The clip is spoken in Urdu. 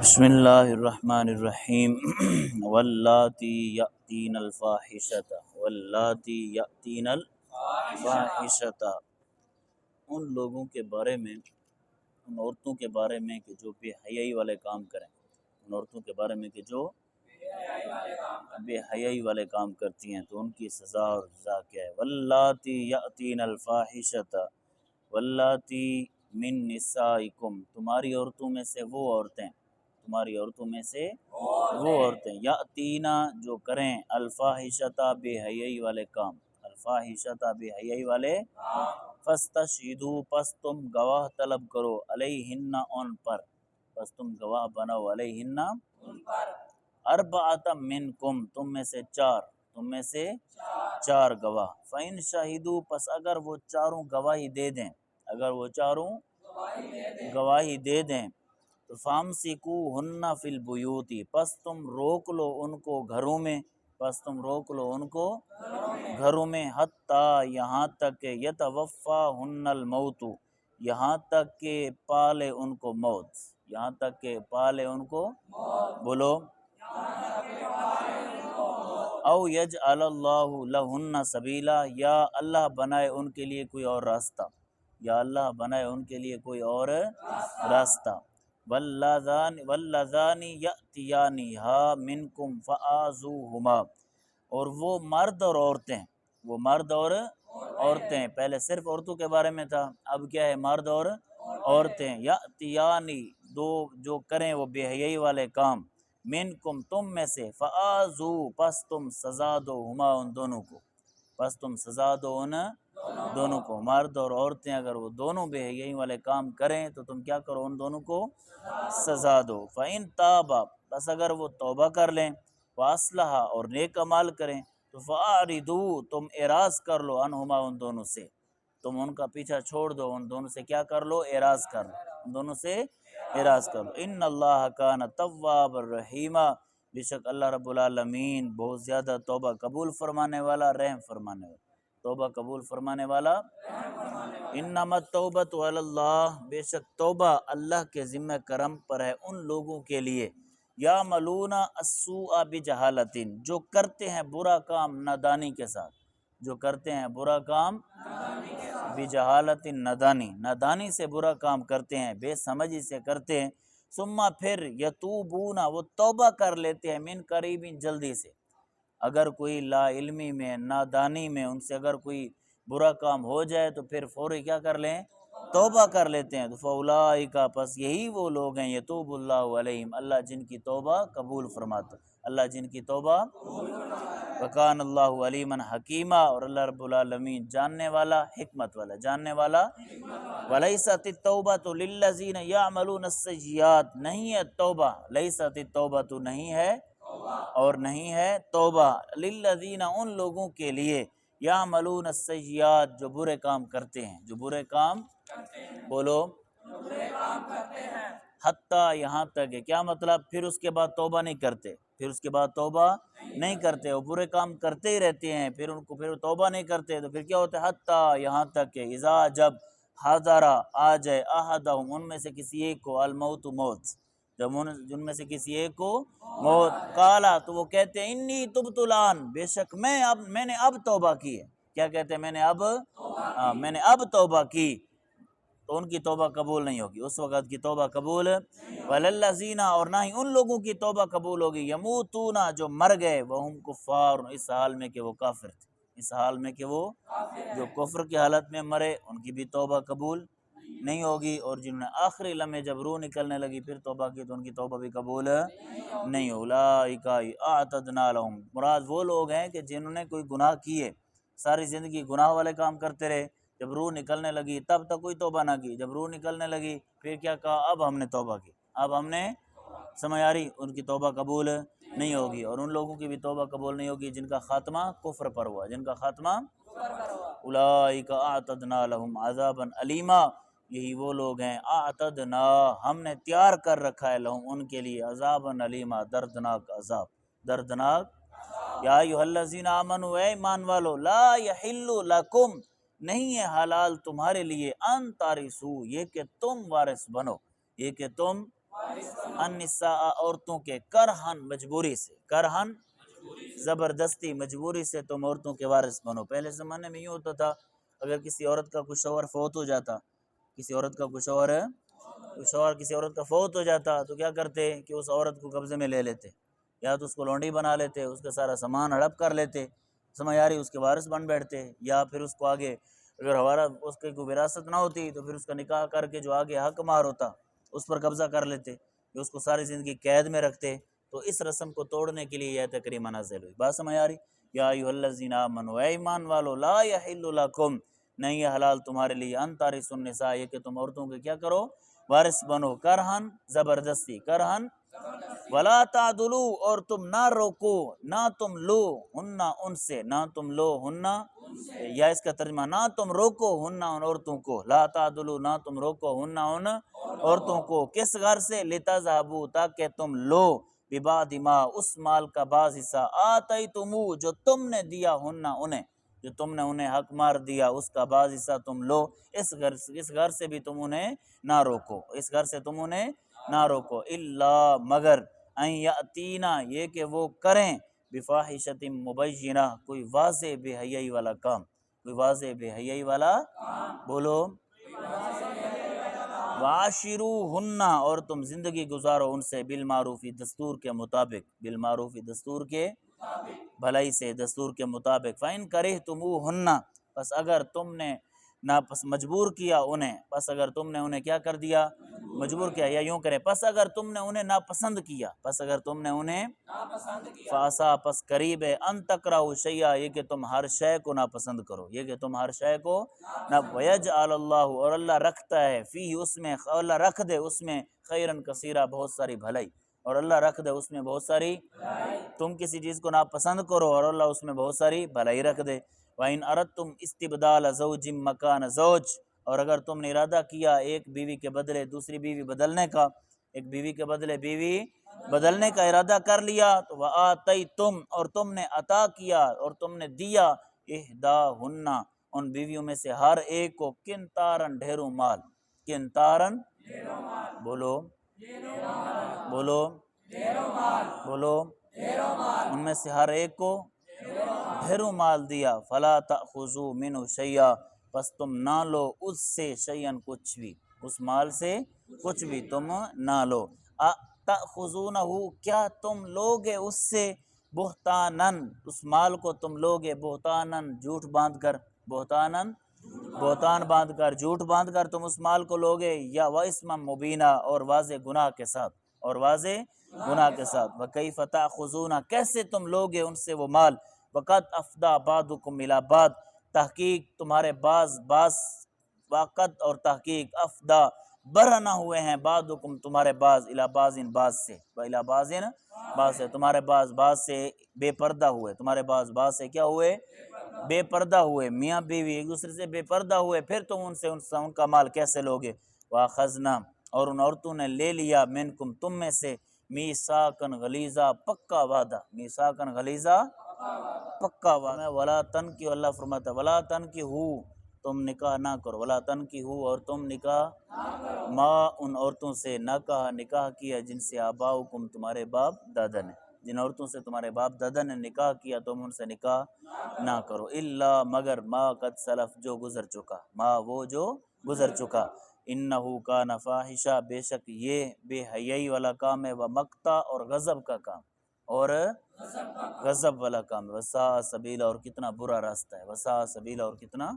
بسم اللہ الرحمن الرحیم واللاتی یأتین الفاحشۃ ان لوگوں کے بارے میں، ان عورتوں کے بارے میں کہ جو بے حیائی والے کام کریں، ان عورتوں کے بارے میں کہ جو بے حیائی والے کام کرتی ہیں تو ان کی سزا اور جزا کیا ہے۔ واللاتی یأتین الفاحشۃ واللاتی من نسائکم، تمہاری عورتوں میں سے وہ عورتیں، تمہاری عورتوں میں سے وہ عورتیں یأتینا جو کریں الفاحشۃ بے حیائی والے کام، الفاحشۃ بے حیائی والے، فاستشہدوا پس تم گواہ طلب کرو، علیہن ان پر، پس تم گواہ بناؤ، علیہن اربعۃ منکم تم میں سے چار، تم میں سے چار گواہ، فإن شہدوا پس اگر وہ چاروں گواہی دے دیں، اگر وہ چاروں گواہی دے دیں تو فامسکوہن فی البیوت پس تم روک لو ان کو گھروں میں، پس تم روک لو ان کو گھروں میں، حتی یہاں تک کہ یتوفاہن الموت یہاں تک کہ پالے ان کو موت، یہاں تک کہ پالے ان کو، بولو، او یجعل اللہ لہن سبیلا یا اللہ بنائے ان کے لیے کوئی اور راستہ، یا اللہ بنائے ان کے لیے کوئی اور راستہ۔ واللذان یأتیانہا منکم فآذوہما، اور وہ مرد اور عورتیں، وہ مرد اور عورتیں، پہلے صرف عورتوں کے بارے میں تھا، اب کیا ہے، مرد اور عورتیں، یأتیانی دو جو کریں وہ بے حیائی والے کام، منکم تم میں سے، فآذو پس تم سزا دو ہما ان دونوں کو، پس تم سزا دو ان دونوں کو، مرد اور عورتیں اگر وہ دونوں بے حیائی والے کام کریں تو تم کیا کرو، ان دونوں کو سزا دو۔ فَإِن تَابَا بس اگر وہ توبہ کر لیں، وَأَصْلَحَا اور نیک اعمال کریں تو فَأَعْرِضُوا تم اعراض کر لو، عنہما ان دونوں سے، تم ان کا پیچھا چھوڑ دو، ان دونوں سے کیا کر لو، اعراض کر لو، ان دونوں سے اعراض کر لو۔ ان اللہ کان تواب الرحیمہ، بے شک اللہ رب العالمین بہت زیادہ توبہ قبول فرمانے والا، رحم فرمانے والا، توبہ قبول فرمانے والا۔ انما التوبۃ علی اللہ، بے شک توبہ اللہ کے ذمہ کرم پر ہے ان لوگوں کے لیے، یعملون السوء بجہالۃ جو کرتے ہیں برا کام نادانی کے ساتھ، جو کرتے ہیں برا کام بجہالت نادانی سے برا کام کرتے ہیں، بے سمجھی سے کرتے ہیں، ثم پھر یتوبون وہ توبہ کر لیتے ہیں، من قریب جلدی سے، اگر کوئی لا علمی میں، نادانی میں ان سے اگر کوئی برا کام ہو جائے تو پھر فوری کیا کر لیں، توبہ کر لیتے ہیں، تو فاولئک پس یہی وہ لوگ ہیں، یتوب اللہ علیہم اللہ جن کی توبہ قبول فرماتا، اللہ جن کی توبہ، وکان اللہ علیما حکیما اور اللہ رب العالمین جاننے والا، حکمت والا، جاننے والا۔ ولیست التوبۃ للذین یعملون السیئات نہیں ہے توبہ، لیست التوبۃ نہیں ہے اور نہیں ہے توبہ، للذین ان لوگوں کے لیے، یعملون السیئات جو برے کام کرتے ہیں، جو برے کام، بولو، حتیٰ یہاں تک ہے، کیا مطلب، پھر اس کے بعد توبہ نہیں کرتے، پھر اس کے بعد توبہ نہیں کرتے، وہ برے کام کرتے ہی رہتے ہیں، پھر ان کو پھر توبہ نہیں کرتے تو پھر کیا ہوتا ہے، حتیٰ یہاں تک کہ اذا جب حضر آ جائے، احدہم ان میں سے کسی ایک کو، الموت موت، جب جن میں سے کسی ایک کو موت، قالا تو وہ کہتے ہیں، انی تبت الان بے شک میں نے اب توبہ کی ہے، کیا کہتے ہیں، میں نے اب توبہ کی، تو ان کی توبہ قبول نہیں ہوگی، اس وقت کی توبہ قبول، وللذین اور نہ ہی ان لوگوں کی توبہ قبول ہوگی، یموتون جو مر گئے، وہم کفار اس حال میں کہ وہ کافر تھے، اس حال میں کہ وہ جو کفر کی حالت میں مرے ان کی بھی توبہ قبول نہیں ہوگی، اور جنہوں نے آخری لمحے جب روح نکلنے لگی پھر توبہ کی تو ان کی توبہ بھی قبول نہیں، اولئک اعتدنا لہم مراد وہ لوگ ہیں کہ جنہوں نے کوئی گناہ کیے، ساری زندگی گناہ والے کام کرتے رہے، جب روح نکلنے لگی تب تک کوئی توبہ نہ کی، جب روح نکلنے لگی پھر کیا کہا، اب ہم نے توبہ کی، اب ہم نے، سمجھ آ رہی، ان کی توبہ قبول نہیں ہوگی، اور ان لوگوں کی بھی توبہ قبول نہیں ہوگی جن کا خاتمہ کفر پر ہوا، جن کا خاتمہ، اولئک اعتدنا لہم عذابا علیما یہی وہ لوگ ہیں، اعتدنا ہم نے تیار کر رکھا ہے، لہم ان کے لیے، عذابا علیما دردناک عذاب، دردناک۔ یا ایھا الذین آمنوا اے ایمان والو، لا یحل لکم نہیں ہے حلال تمہارے لیے، ان تارثوا یہ کہ تم وارث بنو، یہ کہ تم النساء عورتوں کے کرہن مجبوری سے، کرہن زبردستی مجبوری سے تم عورتوں کے وارث بنو۔ پہلے زمانے میں یوں ہوتا تھا اگر کسی عورت کا کوئی شوہر فوت ہو جاتا، کسی عورت کا کوئی شوہر کسی عورت کا فوت ہو جاتا تو کیا کرتے کہ اس عورت کو قبضے میں لے لیتے، یا تو اس کو لونڈی بنا لیتے، اس کا سارا سامان ہڑپ کر لیتے، سمجھ آ رہی، اس کے وارث بن بیٹھتے، یا پھر اس کو آگے اگر ہمارا اس کی کوئی وراثت نہ ہوتی تو پھر اس کا نکاح کر کے جو آگے حق مار ہوتا اس پر قبضہ کر لیتے، کہ اس کو ساری زندگی قید میں رکھتے۔ تو اس رسم کو توڑنے کے لیے یہ آیت کریمہ نازل ہوئی۔ بات سمجھ آ رہی؟ یا ایھا الذین آمنوا، اے ایمان والو، لا یحل لکم، نہیں ہے حلال تمہارے لیے، ان ترثوا النساء، یہ کہ تم عورتوں کے کیا کرو، وارث بنو، کرہن زبردستی، کرہن ولا تعدلوا، اور تم نہ روکو، نہ تم لو ہن ان سے، نہ تم لو ہن، یا اس کا ترجمہ نہ تم روکو ہن ان عورتوں کو، لا تعدلوا، نہ تم روکو ہن ان عورتوں کو، کس غرض سے، لتذہبوا، تاکہ تم لو، ببعض ما، اس مال کا بعض حصہ، آتیتمو، جو تم نے دیا ہن انہیں، جو تم نے انہیں حق مار دیا اس کا بعض حصہ تم لو، اس غرض سے بھی تم انہیں نہ روکو، اس غرض سے تم انہیں نہ روکو، الا، مگر، ان یاتینا، یہ کہ وہ کریں، بفاحشۃ مبینہ، کوئی واضح بے حیائی والا کام، کوئی واضح بے حیائی والا، بولو، وعاشروہن، اور تم زندگی گزارو ان سے، بالمعروف، دستور کے مطابق، بالمعروف، دستور کے بھلائی سے، دستور کے مطابق، فَإِن كَرِهْتُمُوهُنَّ، پس اگر تم نے مجبور کیا انہیں، پس اگر تم نے انہیں کیا کر دیا، مجبور کیا، یا یوں کریں، پس اگر تم نے انہیں ناپسند کیا، پس اگر تم نے انہیں فَعَسَىٰ، پس قریب ہے، ان تکرہوا شیئا، یہ کہ تم ہر شے کو ناپسند کرو، یہ کہ تم ہر شے کو وَيَجْعَلَ اللّٰهُ، اور اللہ رکھتا ہے، فیہ، اس میں، اللہ رکھ دے اس میں، خیراً کثیرا، بہت ساری بھلائی، اور اللہ رکھ دے اس میں بہت ساری، تم کسی چیز کو ناپسند کرو اور اللہ اس میں بہت ساری بھلائی رکھ دے۔ وَإِنْ أَرَدْتُمْ اسْتِبْدَالَ زَوْجٍ مَّكَانَ زَوْجٍ، اور اگر تم نے ارادہ کیا ایک بیوی کے بدلے دوسری بیوی بدلنے کا، ایک بیوی کے بدلے بیوی بدلنے کا ارادہ کر لیا، تو وَآتَيْتُمْ، اور تم نے عطا کیا اور تم نے دیا، احداہن، ان بیویوں میں سے ہر ایک کو، قنطاراً، ڈھیروں مال، قنطاراً، بولو بولو بولو، ان میں سے ہر ایک کو ڈھیروں مال دیا، فلا تأخذوا منہ شیئا، پس تم نہ لو اس سے، شیئن، کچھ بھی، اس مال سے کچھ بھی تم نہ لو، تأخذونہ، کیا تم لوگے اس سے، بہتانن، اس مال کو تم لوگے، بہتانن، جھوٹ باندھ کر، بہتانن، بہتان باندھ کر، جھوٹ باندھ کر تم اس مال کو لوگے، یا واسما مبینہ، اور واضح گناہ کے ساتھ، اور واضح گناہ کے ساتھ، وَكَيْفَ تَأْخُذُونَ، کیسے تم لوگے ان سے وہ مال، وَقَدْ أَفْضَىٰ بَعْضُكُمْ إِلَىٰ بَعْضٍ، تحقیق تمہارے بعض وقت اور تحقیق، افدا، برہنہ ہوئے ہیں، بعضکم، تمہارے بعض، الی بعض، بعض سے، الی بعض، بعض سے، تمہارے بعض سے بے پردہ ہوئے، تمہارے بعض سے کیا ہوئے، بے پردہ ہوئے، میاں بیوی ایک دوسرے سے بے پردہ ہوئے، پھر تم ان سے ان کا مال کیسے لوگے، وَأَخَذْنَا، اور ان عورتوں نے لے لیا، منکم، تم میں سے، میثاقاً غلیظا، پکا وعدہ، میثاقاً غلیظا، پکا وعدہ، ولا تنکحوا، اللہ فرماتا ہے ولا تنکحوا، تم نکاح نہ کرو، ولا تنکحوا، اور تم نکاح، ما، ان عورتوں سے، نکاح کیا، جن سے آباؤکم، تمہارے باپ دادا نے، جن عورتوں سے تمہارے باپ دادا نے نکاح کیا تم ان سے نکاح نہ کرو، الا، مگر، ما قد سلف، جو گزر چکا، ما، وہ جو گزر چکا، انہو کان فاحشہ، بے شک یہ بے حیائی والا کام ہے، ومقتا، اور غضب کا کام، اور غضب والا کام ہے، وساء سبیلا، اور کتنا برا راستہ ہے، وساء سبیلا، اور کتنا